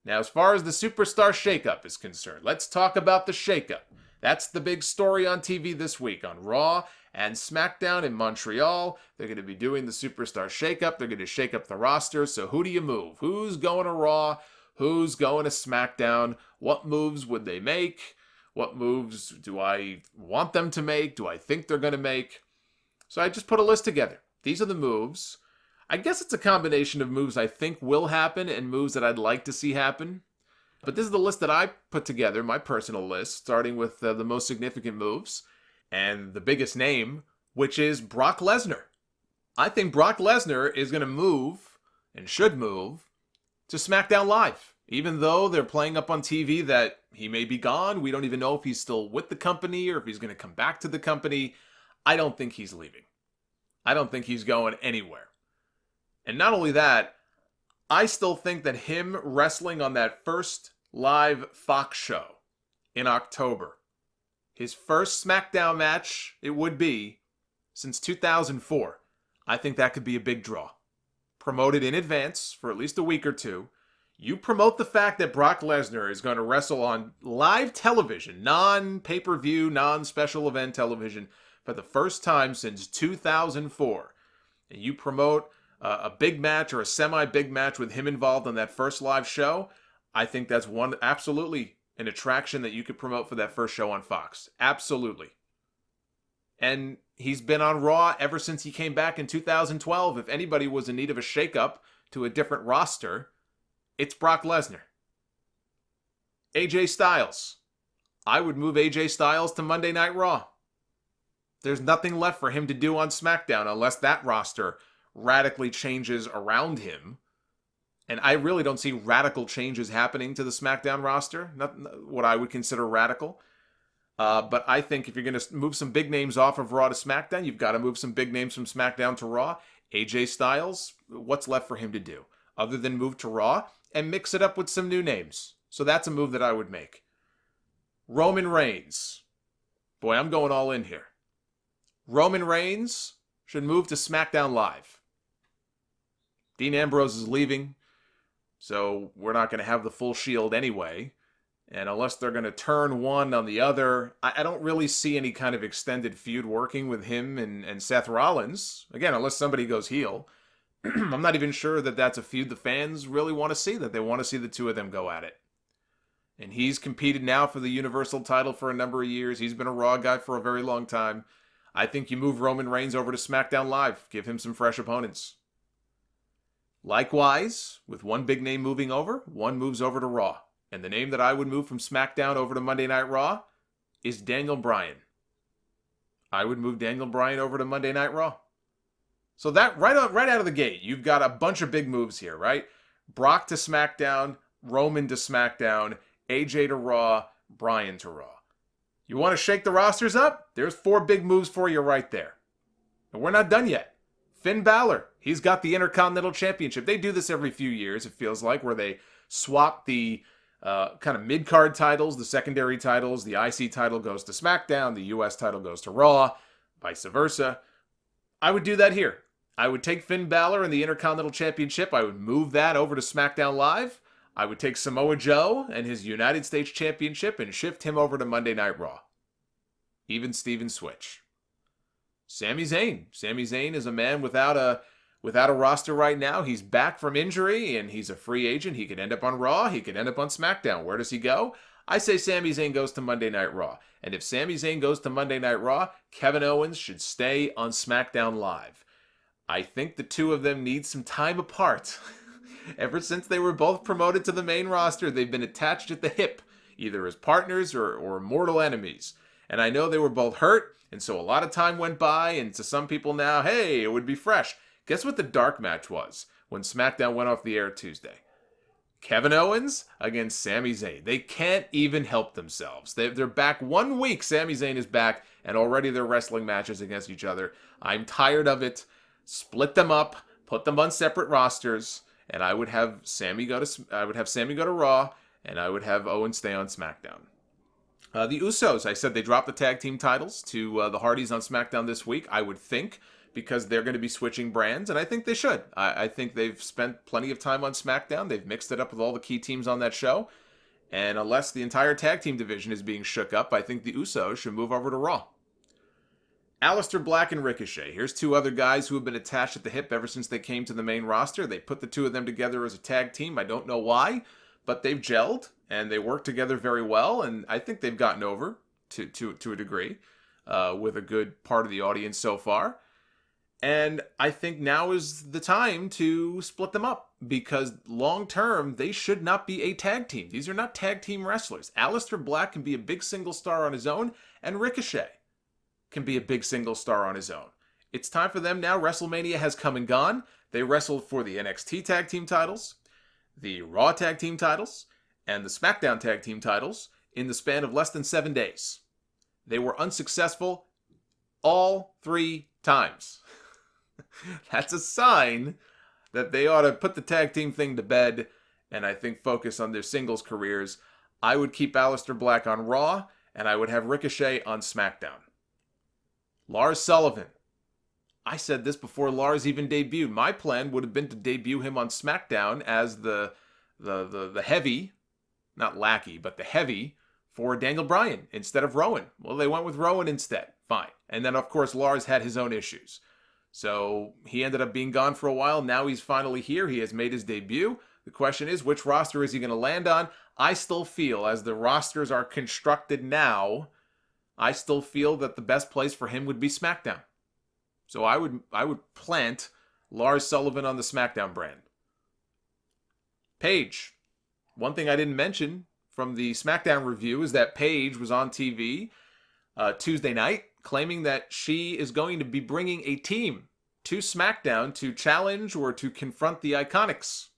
Now, as far as the superstar shakeup is concerned, let's talk about the shakeup. That's the big story on TV this week on Raw and SmackDown in Montreal. They're going to be doing the superstar shakeup. They're going to shake up the roster. So who do you move? Who's going to Raw? Who's going to SmackDown? What moves would they make? What moves do I want them to make? Do I think they're going to make? So I just put a list together. These are the moves. I guess it's a combination of moves I think will happen and moves that I'd like to see happen. But this is the list that I put together, my personal list, starting with the most significant moves and the biggest name, which is Brock Lesnar. I think Brock Lesnar is going to move, and should move, to SmackDown Live. Even though they're playing up on TV that he may be gone, we don't even know if he's still with the company or if he's going to come back to the company. I don't think he's leaving. I don't think he's going anywhere. And not only that, I still think that him wrestling on that first live Fox show in October, his first SmackDown match it would be since 2004, I think that could be a big draw. Promoted in advance for at least a week or two. You promote the fact that Brock Lesnar is going to wrestle on live television, non-pay-per-view, non-special event television for the first time since 2004. And you promote a big match or a semi-big match with him involved on that first live show. I think that's absolutely an attraction that you could promote for that first show on Fox. Absolutely. And he's been on Raw ever since he came back in 2012. If anybody was in need of a shakeup to a different roster, it's Brock Lesnar. AJ Styles. I would move AJ Styles to Monday Night Raw. There's nothing left for him to do on SmackDown unless that roster radically changes around him. And I really don't see radical changes happening to the SmackDown roster. Not what I would consider radical. But I think if you're going to move some big names off of Raw to SmackDown, you've got to move some big names from SmackDown to Raw. AJ Styles, what's left for him to do? Other than move to Raw and mix it up with some new names. So that's a move that I would make. Roman Reigns. Boy, I'm going all in here. Roman Reigns should move to SmackDown Live. Dean Ambrose is leaving, so we're not going to have the full Shield anyway. And unless they're going to turn one on the other, I don't really see any kind of extended feud working with him and Seth Rollins. Again, unless somebody goes heel. I'm not even sure that that's a feud the fans really want to see, that they want to see the two of them go at it. And he's competed now for the Universal title for a number of years. He's been a Raw guy for a very long time. I think you move Roman Reigns over to SmackDown Live. Give him some fresh opponents. Likewise, with one big name moving over, one moves over to Raw. And the name that I would move from SmackDown over to Monday Night Raw is Daniel Bryan. I would move Daniel Bryan over to Monday Night Raw. So that right out of the gate, you've got a bunch of big moves here, right? Brock to SmackDown, Roman to SmackDown, AJ to Raw, Bryan to Raw. You want to shake the rosters up? There's 4 big moves for you right there. And we're not done yet. Finn Balor, he's got the Intercontinental Championship. They do this every few years, it feels like, where they swap the kind of mid-card titles, the secondary titles. The IC title goes to SmackDown, the US title goes to Raw, vice versa. I would do that here. I would take Finn Balor and the Intercontinental Championship. I would move that over to SmackDown Live. I would take Samoa Joe and his United States Championship and shift him over to Monday Night Raw. Even Steven switch. Sami Zayn. Sami Zayn is a man without a roster right now. He's back from injury and he's a free agent. He could end up on Raw. He could end up on SmackDown. Where does he go? I say Sami Zayn goes to Monday Night Raw. And if Sami Zayn goes to Monday Night Raw, Kevin Owens should stay on SmackDown Live. I think the two of them need some time apart. Ever since they were both promoted to the main roster, they've been attached at the hip, either as partners or mortal enemies. And I know they were both hurt, and so a lot of time went by, and to some people now, hey, it would be fresh. Guess what the dark match was when SmackDown went off the air Tuesday? Kevin Owens against Sami Zayn. They can't even help themselves. They're back 1 week. Sami Zayn is back, and already they're wrestling matches against each other. I'm tired of it. Split them up, put them on separate rosters, and I would have Sami go to Raw, and I would have Owens stay on SmackDown. The Usos, I said they dropped the tag team titles to the Hardys on SmackDown this week. I would think because they're going to be switching brands, and I think they should. I think they've spent plenty of time on SmackDown. They've mixed it up with all the key teams on that show. And unless the entire tag team division is being shook up, I think the Usos should move over to Raw. Alistair Black and Ricochet. Here's two other guys who have been attached at the hip ever since they came to the main roster. They put the two of them together as a tag team. I don't know why, but they've gelled, and they work together very well, and I think they've gotten over to a degree with a good part of the audience so far. And I think now is the time to split them up, because long-term, they should not be a tag team. These are not tag team wrestlers. Alistair Black can be a big single star on his own, and Ricochet can be a big single star on his own. It's time for them now. WrestleMania has come and gone. They wrestled for the NXT tag team titles, the Raw tag team titles, and the SmackDown tag team titles in the span of less than 7 days. They were unsuccessful all 3 times. That's a sign that they ought to put the tag team thing to bed and I think focus on their singles careers. I would keep Alistair Black on Raw, and I would have Ricochet on SmackDown. Lars Sullivan. I said this before Lars even debuted. My plan would have been to debut him on SmackDown as the heavy, not lackey, but the heavy for Daniel Bryan instead of Rowan. Well, they went with Rowan instead. Fine. And then, of course, Lars had his own issues. So he ended up being gone for a while. Now he's finally here. He has made his debut. The question is, which roster is he going to land on? I still feel, as the rosters are constructed now, I still feel that the best place for him would be SmackDown. So I would plant Lars Sullivan on the SmackDown brand. Paige. One thing I didn't mention from the SmackDown review is that Paige was on TV Tuesday night claiming that she is going to be bringing a team to SmackDown to challenge or to confront the Iconics.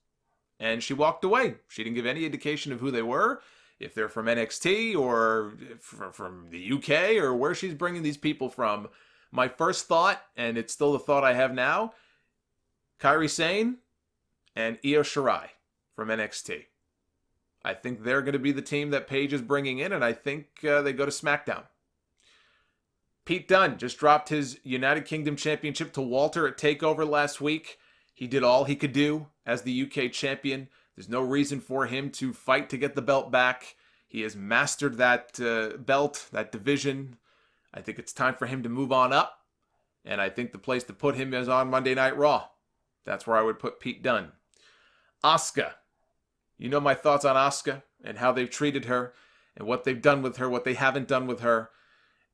And she walked away. She didn't give any indication of who they were, if they're from NXT or from the UK or where she's bringing these people from. My first thought, and it's still the thought I have now, Kairi Sane and Io Shirai from NXT. I think they're going to be the team that Paige is bringing in, and I think they go to SmackDown. Pete Dunne just dropped his United Kingdom Championship to Walter at TakeOver last week. He did all he could do as the UK champion. There's no reason for him to fight to get the belt back. He has mastered that belt, that division. I think it's time for him to move on up. And I think the place to put him is on Monday Night Raw. That's where I would put Pete Dunne. Asuka. You know my thoughts on Asuka and how they've treated her and what they've done with her, what they haven't done with her.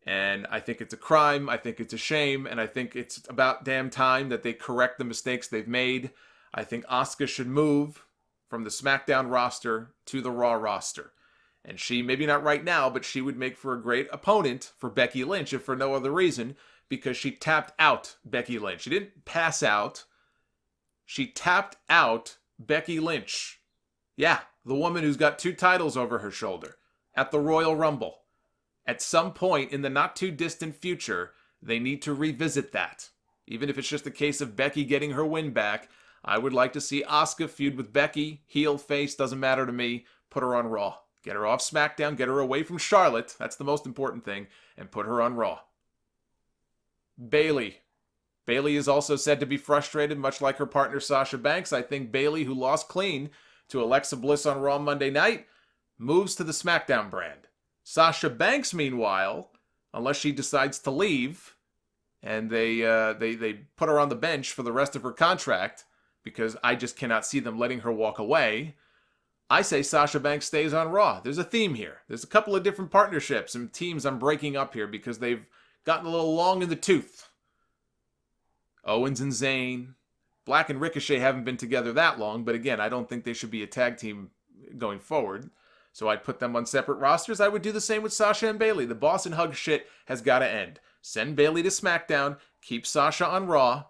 And I think it's a crime. I think it's a shame. And I think it's about damn time that they correct the mistakes they've made. I think Asuka should move from the SmackDown roster to the Raw roster. And she, maybe not right now, but she would make for a great opponent for Becky Lynch, if for no other reason, because she tapped out Becky Lynch. She didn't pass out. She tapped out Becky Lynch. Yeah, the woman who's got 2 titles over her shoulder at the Royal Rumble. At some point in the not-too-distant future, they need to revisit that. Even if it's just a case of Becky getting her win back, I would like to see Asuka feud with Becky. Heel, face, doesn't matter to me. Put her on Raw. Get her off SmackDown, get her away from Charlotte. That's the most important thing. And put her on Raw. Bayley. Bayley is also said to be frustrated, much like her partner Sasha Banks. I think Bayley, who lost clean to Alexa Bliss on Raw Monday night, moves to the SmackDown brand. Sasha Banks, meanwhile, unless she decides to leave, and they put her on the bench for the rest of her contract, because I just cannot see them letting her walk away, I say Sasha Banks stays on Raw. There's a theme here. There's a couple of different partnerships and teams I'm breaking up here because they've gotten a little long in the tooth. Owens and Zayn. Black and Ricochet haven't been together that long, but again, I don't think they should be a tag team going forward. So I'd put them on separate rosters. I would do the same with Sasha and Bayley. The boss and hug shit has got to end. Send Bayley to SmackDown. Keep Sasha on Raw.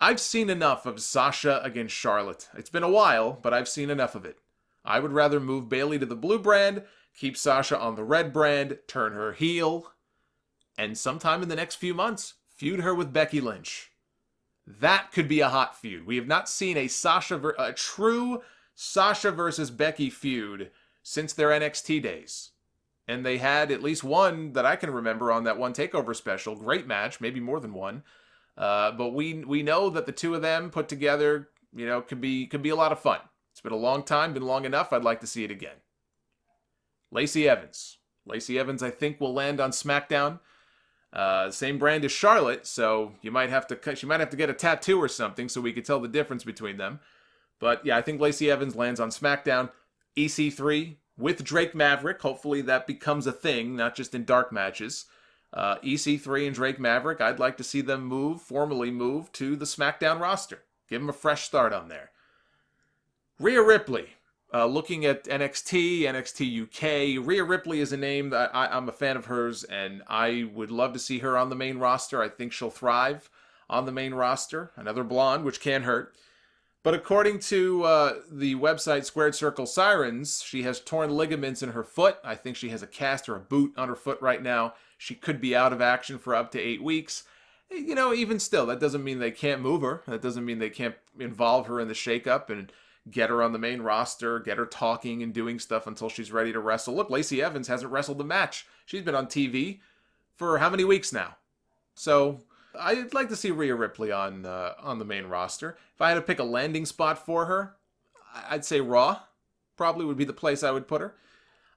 I've seen enough of Sasha against Charlotte. It's been a while, but I've seen enough of it. I would rather move Bayley to the blue brand, keep Sasha on the red brand, turn her heel, and sometime in the next few months, feud her with Becky Lynch. That could be a hot feud. We have not seen a true Sasha versus Becky feud since their NXT days. And they had at least one that I can remember on that one TakeOver special. Great match, maybe more than one. But we know that the two of them put together, could be a lot of fun. It's been a long time, been long enough. I'd like to see it again. Lacy Evans. Lacy Evans, I think, will land on SmackDown. Same brand as Charlotte, so she might have to get a tattoo or something so we could tell the difference between them. But yeah, I think Lacy Evans lands on SmackDown. EC3 with Drake Maverick. Hopefully that becomes a thing, not just in dark matches. EC3 and Drake Maverick, I'd like to see them formally move to the SmackDown roster. Give them a fresh start on there. Rhea Ripley. Looking at NXT UK, Rhea Ripley is a name that I'm a fan of hers, and I would love to see her on the main roster. I think she'll thrive on the main roster. Another blonde, which can hurt. But according to the website Squared Circle Sirens, she has torn ligaments in her foot. I think she has a cast or a boot on her foot right now. She could be out of action for up to 8 weeks. Even still, that doesn't mean they can't move her. That doesn't mean they can't involve her in the shakeup and get her on the main roster, get her talking and doing stuff until she's ready to wrestle. Look, Lacy Evans hasn't wrestled a match. She's been on TV for how many weeks now? So I'd like to see Rhea Ripley on the main roster. If I had to pick a landing spot for her, I'd say Raw probably would be the place I would put her.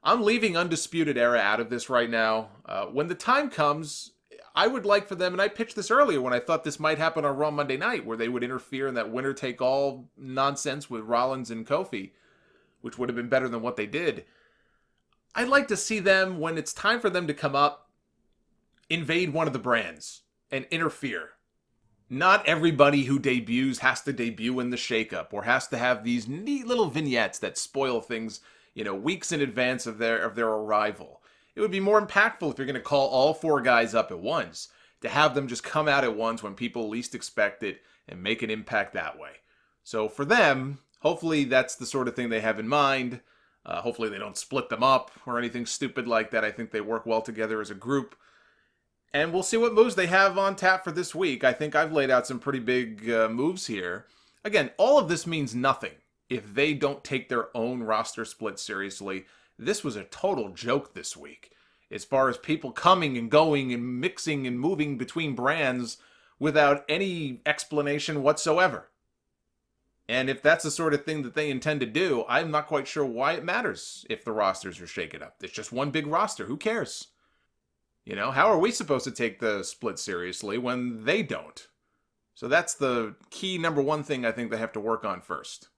I'm leaving Undisputed Era out of this right now. When the time comes, I would like for them, and I pitched this earlier when I thought this might happen on Raw Monday Night, where they would interfere in that winner-take-all nonsense with Rollins and Kofi, which would have been better than what they did. I'd like to see them, when it's time for them to come up, invade one of the brands and interfere. Not everybody who debuts has to debut in the shakeup or has to have these neat little vignettes that spoil things, weeks in advance of their arrival. It would be more impactful if you're going to call all 4 guys up at once, to have them just come out at once when people least expect it and make an impact that way. So for them, hopefully that's the sort of thing they have in mind. Hopefully they don't split them up or anything stupid like that. I think they work well together as a group. And we'll see what moves they have on tap for this week. I think I've laid out some pretty big moves here. Again, all of this means nothing if they don't take their own roster split seriously. This was a total joke this week, as far as people coming and going and mixing and moving between brands without any explanation whatsoever. And if that's the sort of thing that they intend to do, I'm not quite sure why it matters if the rosters are shaken up. It's just one big roster. Who cares? How are we supposed to take the split seriously when they don't? So that's the key number one thing I think they have to work on first.